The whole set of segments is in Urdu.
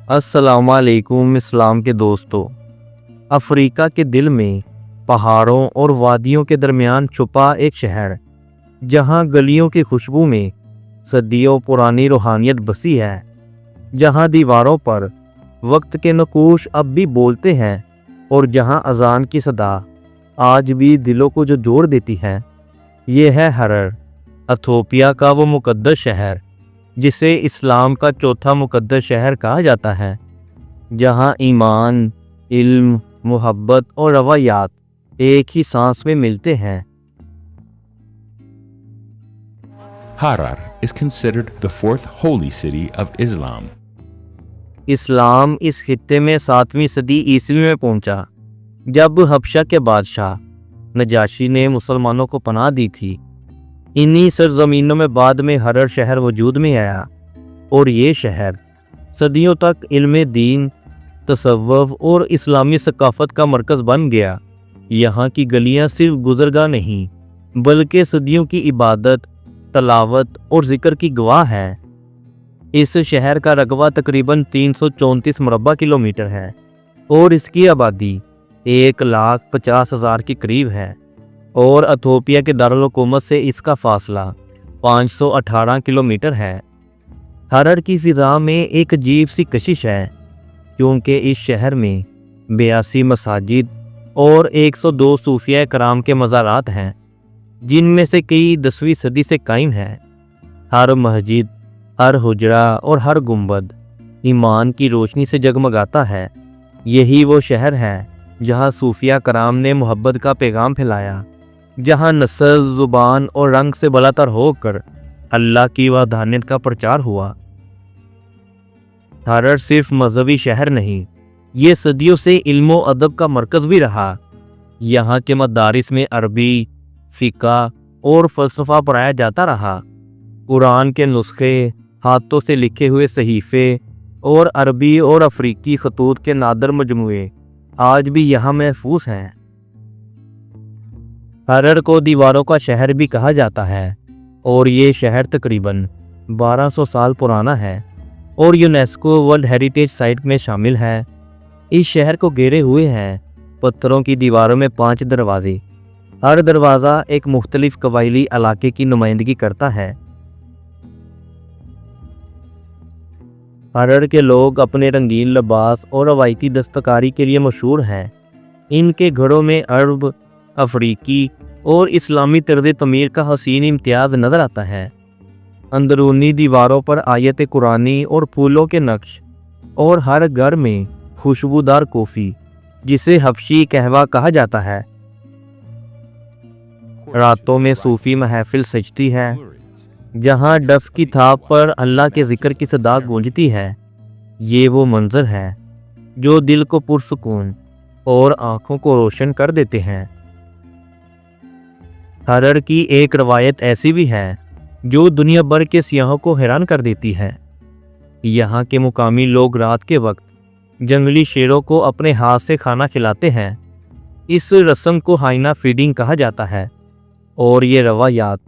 السلام علیکم اسلام کے دوستو۔ افریقہ کے دل میں پہاڑوں اور وادیوں کے درمیان چھپا ایک شہر، جہاں گلیوں کی خوشبو میں صدیوں پرانی روحانیت بسی ہے، جہاں دیواروں پر وقت کے نقوش اب بھی بولتے ہیں اور جہاں اذان کی صدا آج بھی دلوں کو جو جوڑ دیتی ہے، یہ ہے ہرر، ایتھوپیا کا وہ مقدس شہر جسے اسلام کا چوتھا مقدس شہر کہا جاتا ہے، جہاں ایمان، علم، محبت اور روایات ایک ہی سانس میں ملتے ہیں۔ Harar is considered the fourth holy city of Islam. اسلام اس خطے میں 7ویں صدی عیسوی میں پہنچا، جب حبشہ کے بادشاہ نجاشی نے مسلمانوں کو پناہ دی تھی۔ انہی سرزمینوں میں بعد میں ہرر شہر وجود میں آیا، اور یہ شہر صدیوں تک علم دین، تصوف اور اسلامی ثقافت کا مرکز بن گیا۔ یہاں کی گلیاں صرف گزرگاہ نہیں، بلکہ صدیوں کی عبادت، تلاوت اور ذکر کی گواہ ہے۔ اس شہر کا رقبہ تقریباً 334 مربع کلومیٹر ہے، اور اس کی آبادی 1,50,000 کے قریب ہے، اور ایتھوپیا کے دارالحکومت سے اس کا فاصلہ 518 کلومیٹر ہے۔ ہرر کی فضا میں ایک عجیب سی کشش ہے، کیونکہ اس شہر میں 82 مساجد اور 102 صوفیہ کرام کے مزارات ہیں، جن میں سے کئی 10ویں صدی سے قائم ہیں۔ ہر مسجد، ہر حجرہ اور ہر گنبد ایمان کی روشنی سے جگمگاتا ہے۔ یہی وہ شہر ہے جہاں صوفیہ کرام نے محبت کا پیغام پھیلایا، جہاں نسل، زبان اور رنگ سے بالاتر ہو کر اللہ کی وحدانیت کا پرچار ہوا۔ ہرر صرف مذہبی شہر نہیں، یہ صدیوں سے علم و ادب کا مرکز بھی رہا۔ یہاں کے مدارس میں عربی، فقہ اور فلسفہ پڑھایا جاتا رہا۔ قرآن کے نسخے، ہاتھوں سے لکھے ہوئے صحیفے اور عربی اور افریقی خطوط کے نادر مجموعے آج بھی یہاں محفوظ ہیں۔ ہرر کو دیواروں کا شہر بھی کہا جاتا ہے، اور یہ شہر تقریباً 1200 سال پرانا ہے اور یونیسکو ورلڈ ہیریٹیج سائٹ میں شامل ہے۔ اس شہر کو گھیرے ہوئے ہیں پتھروں کی دیواروں میں 5 دروازے، ہر دروازہ ایک مختلف قبائلی علاقے کی نمائندگی کرتا ہے۔ ہرر کے لوگ اپنے رنگین لباس اور روایتی دستکاری کے لیے مشہور ہیں۔ ان کے گھروں میں عرب، افریقی اور اسلامی طرز تعمیر کا حسین امتیاز نظر آتا ہے۔ اندرونی دیواروں پر آیت قرآنی اور پھولوں کے نقش، اور ہر گھر میں خوشبودار کافی، جسے حبشی قہوہ کہا جاتا ہے۔ راتوں میں صوفی محفل سجتی ہے، جہاں ڈف کی تھاپ پر اللہ کے ذکر کی صدا گونجتی ہے۔ یہ وہ منظر ہے جو دل کو پرسکون اور آنکھوں کو روشن کر دیتے ہیں۔ ہرر کی ایک روایت ایسی بھی ہے جو دنیا بھر کے سیاحوں کو حیران کر دیتی ہے۔ یہاں کے مقامی لوگ رات کے وقت جنگلی شیروں کو اپنے ہاتھ سے کھانا کھلاتے ہیں۔ اس رسم کو ہائنا فیڈنگ کہا جاتا ہے، اور یہ روایات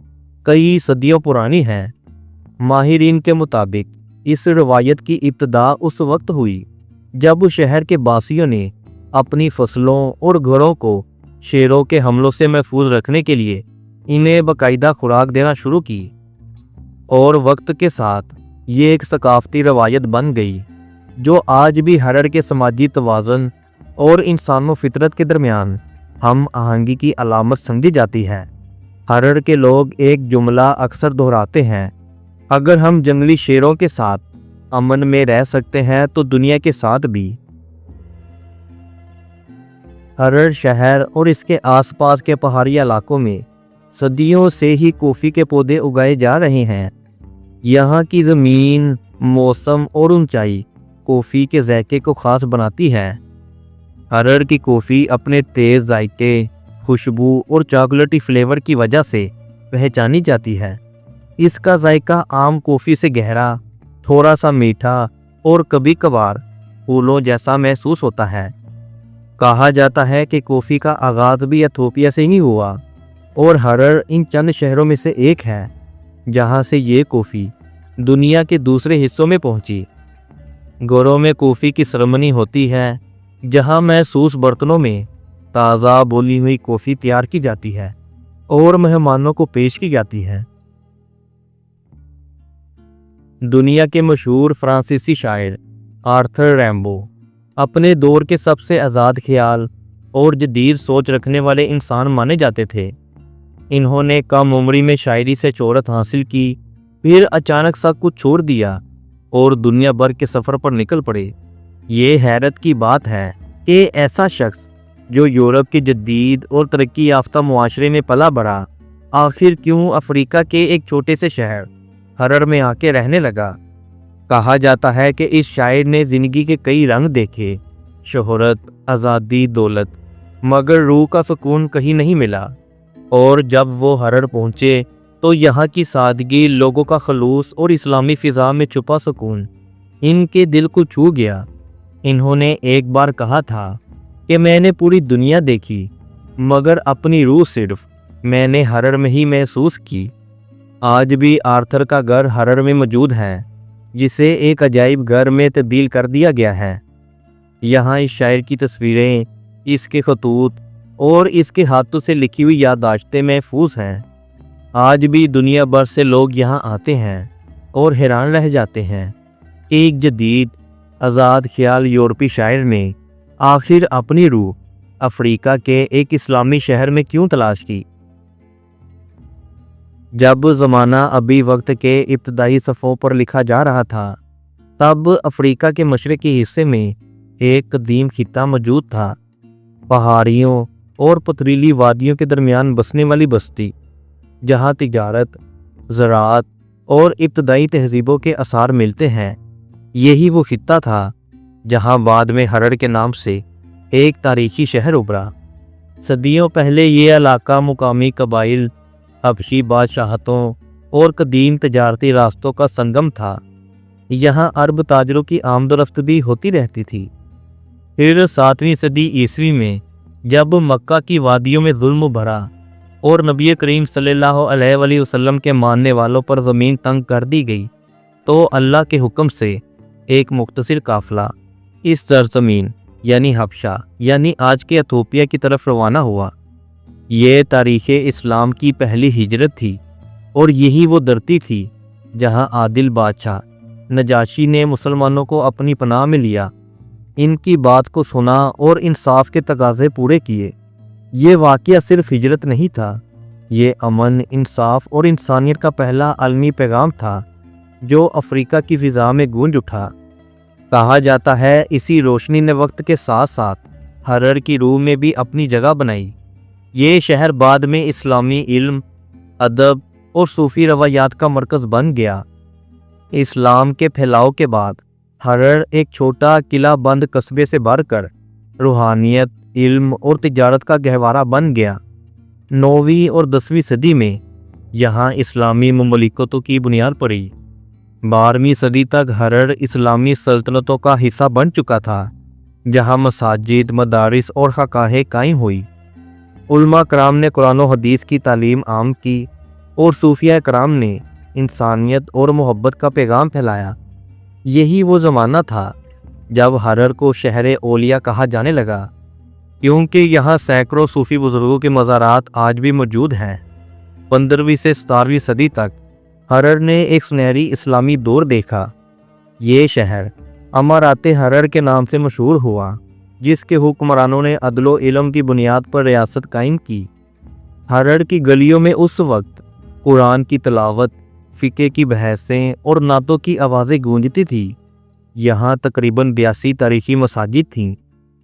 کئی صدیوں پرانی ہیں۔ ماہرین کے مطابق اس روایت کی ابتدا اس وقت ہوئی جب شہر کے باسیوں نے اپنی فصلوں اور گھروں کو شیروں کے حملوں سے محفوظ رکھنے کے لیے انہیں باقاعدہ خوراک دینا شروع کی، اور وقت کے ساتھ یہ ایک ثقافتی روایت بن گئی جو آج بھی ہرر کے سماجی توازن اور انسان و فطرت کے درمیان ہم آہنگی کی علامت سمجھی جاتی ہے۔ ہرر کے لوگ ایک جملہ اکثر دہراتے ہیں، اگر ہم جنگلی شیروں کے ساتھ امن میں رہ سکتے ہیں تو دنیا کے ساتھ بھی۔ ہرر شہر اور اس کے آس پاس کے پہاڑی علاقوں میں صدیوں سے ہی کافی کے پودے اگائے جا رہے ہیں۔ یہاں کی زمین، موسم اور اونچائی کافی کے ذائقے کو خاص بناتی ہے۔ ہرر کی کافی اپنے تیز ذائقے، خوشبو اور چاکلیٹی فلیور کی وجہ سے پہچانی جاتی ہے۔ اس کا ذائقہ عام کافی سے گہرا، تھوڑا سا میٹھا اور کبھی کبھار پھولوں جیسا محسوس ہوتا ہے۔ کہا جاتا ہے کہ کافی کا آغاز بھی ایتھوپیا سے ہی ہوا، اور ہرر ان چند شہروں میں سے ایک ہے جہاں سے یہ کافی دنیا کے دوسرے حصوں میں پہنچی۔ گھروں میں کوفی کی سرمنی ہوتی ہے جہاں محسوس برتنوں میں تازہ بولی ہوئی کافی تیار کی جاتی ہے اور مہمانوں کو پیش کی جاتی ہے۔ دنیا کے مشہور فرانسیسی شاعر آرتھر ریمبو اپنے دور کے سب سے آزاد خیال اور جدید سوچ رکھنے والے انسان مانے جاتے تھے۔ انہوں نے کم عمری میں شاعری سے شہرت حاصل کی، پھر اچانک سب کچھ چھوڑ دیا اور دنیا بھر کے سفر پر نکل پڑے۔ یہ حیرت کی بات ہے کہ ایسا شخص جو یورپ کے جدید اور ترقی یافتہ معاشرے میں پلا بڑھا، آخر کیوں افریقہ کے ایک چھوٹے سے شہر ہرر میں آ کے رہنے لگا۔ کہا جاتا ہے کہ اس شاعر نے زندگی کے کئی رنگ دیکھے، شہرت، آزادی، دولت، مگر روح کا سکون کہیں نہیں ملا، اور جب وہ ہرر پہنچے تو یہاں کی سادگی، لوگوں کا خلوص اور اسلامی فضا میں چھپا سکون ان کے دل کو چھو گیا۔ انہوں نے ایک بار کہا تھا کہ میں نے پوری دنیا دیکھی مگر اپنی روح صرف میں نے ہرر میں ہی محسوس کی۔ آج بھی آرتھر کا گھر ہرر میں موجود ہے، جسے ایک عجائب گھر میں تبدیل کر دیا گیا ہے۔ یہاں اس شاعر کی تصویریں، اس کے خطوط اور اس کے ہاتھوں سے لکھی ہوئی یادداشتیں محفوظ ہیں۔ آج بھی دنیا بھر سے لوگ یہاں آتے ہیں اور حیران رہ جاتے ہیں کہ ایک جدید آزاد خیال یورپی شاعر نے آخر اپنی روح افریقہ کے ایک اسلامی شہر میں کیوں تلاش کی۔ جب زمانہ ابھی وقت کے ابتدائی صفحوں پر لکھا جا رہا تھا، تب افریقہ کے مشرقی حصے میں ایک قدیم خطہ موجود تھا، پہاڑیوں اور پتریلی وادیوں کے درمیان بسنے والی بستی، جہاں تجارت، زراعت اور ابتدائی تہذیبوں کے آثار ملتے ہیں۔ یہی وہ خطہ تھا جہاں بعد میں ہرر کے نام سے ایک تاریخی شہر ابھرا۔ صدیوں پہلے یہ علاقہ مقامی قبائل، حبشی بادشاہتوں اور قدیم تجارتی راستوں کا سنگم تھا۔ یہاں عرب تاجروں کی آمد و رفت بھی ہوتی رہتی تھی۔ پھر 7ویں صدی عیسوی میں جب مکہ کی وادیوں میں ظلم بھرا اور نبی کریم صلی اللہ علیہ وآلہ وسلم کے ماننے والوں پر زمین تنگ کر دی گئی، تو اللہ کے حکم سے ایک مختصر قافلہ اس سرزمین یعنی حبشہ یعنی آج کے ایتھوپیا کی طرف روانہ ہوا۔ یہ تاریخ اسلام کی پہلی ہجرت تھی، اور یہی وہ دھرتی تھی جہاں عادل بادشاہ نجاشی نے مسلمانوں کو اپنی پناہ میں لیا، ان کی بات کو سنا اور انصاف کے تقاضے پورے کیے۔ یہ واقعہ صرف ہجرت نہیں تھا، یہ امن، انصاف اور انسانیت کا پہلا عالمی پیغام تھا جو افریقہ کی فضا میں گونج اٹھا۔ کہا جاتا ہے اسی روشنی نے وقت کے ساتھ ساتھ ہرر کی روح میں بھی اپنی جگہ بنائی۔ یہ شہر بعد میں اسلامی علم، ادب اور صوفی روایات کا مرکز بن گیا۔ اسلام کے پھیلاؤ کے بعد ہرر ایک چھوٹا قلعہ بند قصبے سے بڑھ کر روحانیت، علم اور تجارت کا گہوارہ بن گیا۔ 9ویں اور 10ویں صدی میں یہاں اسلامی مملکتوں کی بنیاد پڑی۔ 12ویں صدی تک ہرر اسلامی سلطنتوں کا حصہ بن چکا تھا، جہاں مساجد، مدارس اور خانقاہیں قائم ہوئی۔ علماء کرام نے قرآن و حدیث کی تعلیم عام کی، اور صوفیہ کرام نے انسانیت اور محبت کا پیغام پھیلایا۔ یہی وہ زمانہ تھا جب ہرر کو شہر اولیاء کہا جانے لگا، کیونکہ یہاں سینکڑوں صوفی بزرگوں کے مزارات آج بھی موجود ہیں۔ 15ویں سے 17ویں صدی تک ہرر نے ایک سنہری اسلامی دور دیکھا۔ یہ شہر امارات ہرر کے نام سے مشہور ہوا، جس کے حکمرانوں نے عدل و علم کی بنیاد پر ریاست قائم کی۔ ہرر کی گلیوں میں اس وقت قرآن کی تلاوت، فقہ کی بحثیں اور نعتوں کی آوازیں گونجتی تھیں۔ یہاں تقریباً 82 تاریخی مساجد تھیں،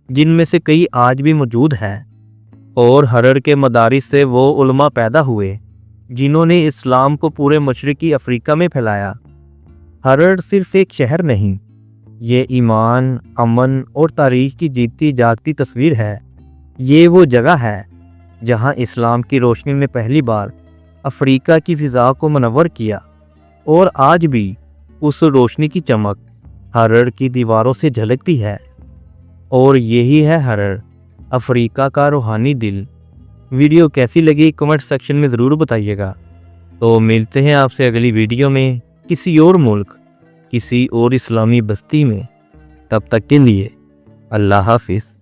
جن میں سے کئی آج بھی موجود ہیں، اور ہرر کے مدارس سے وہ علماء پیدا ہوئے جنہوں نے اسلام کو پورے مشرقی افریقہ میں پھیلایا۔ ہرر صرف ایک شہر نہیں، یہ ایمان، امن اور تاریخ کی جیتی جاگتی تصویر ہے۔ یہ وہ جگہ ہے جہاں اسلام کی روشنی نے پہلی بار افریقہ کی فضا کو منور کیا، اور آج بھی اس روشنی کی چمک ہرر کی دیواروں سے جھلکتی ہے۔ اور یہی ہے ہرر، افریقہ کا روحانی دل۔ ویڈیو کیسی لگی کمنٹ سیکشن میں ضرور بتائیے گا۔ تو ملتے ہیں آپ سے اگلی ویڈیو میں کسی اور ملک، کسی اور اسلامی بستی میں۔ تب تک کے لیے اللہ حافظ۔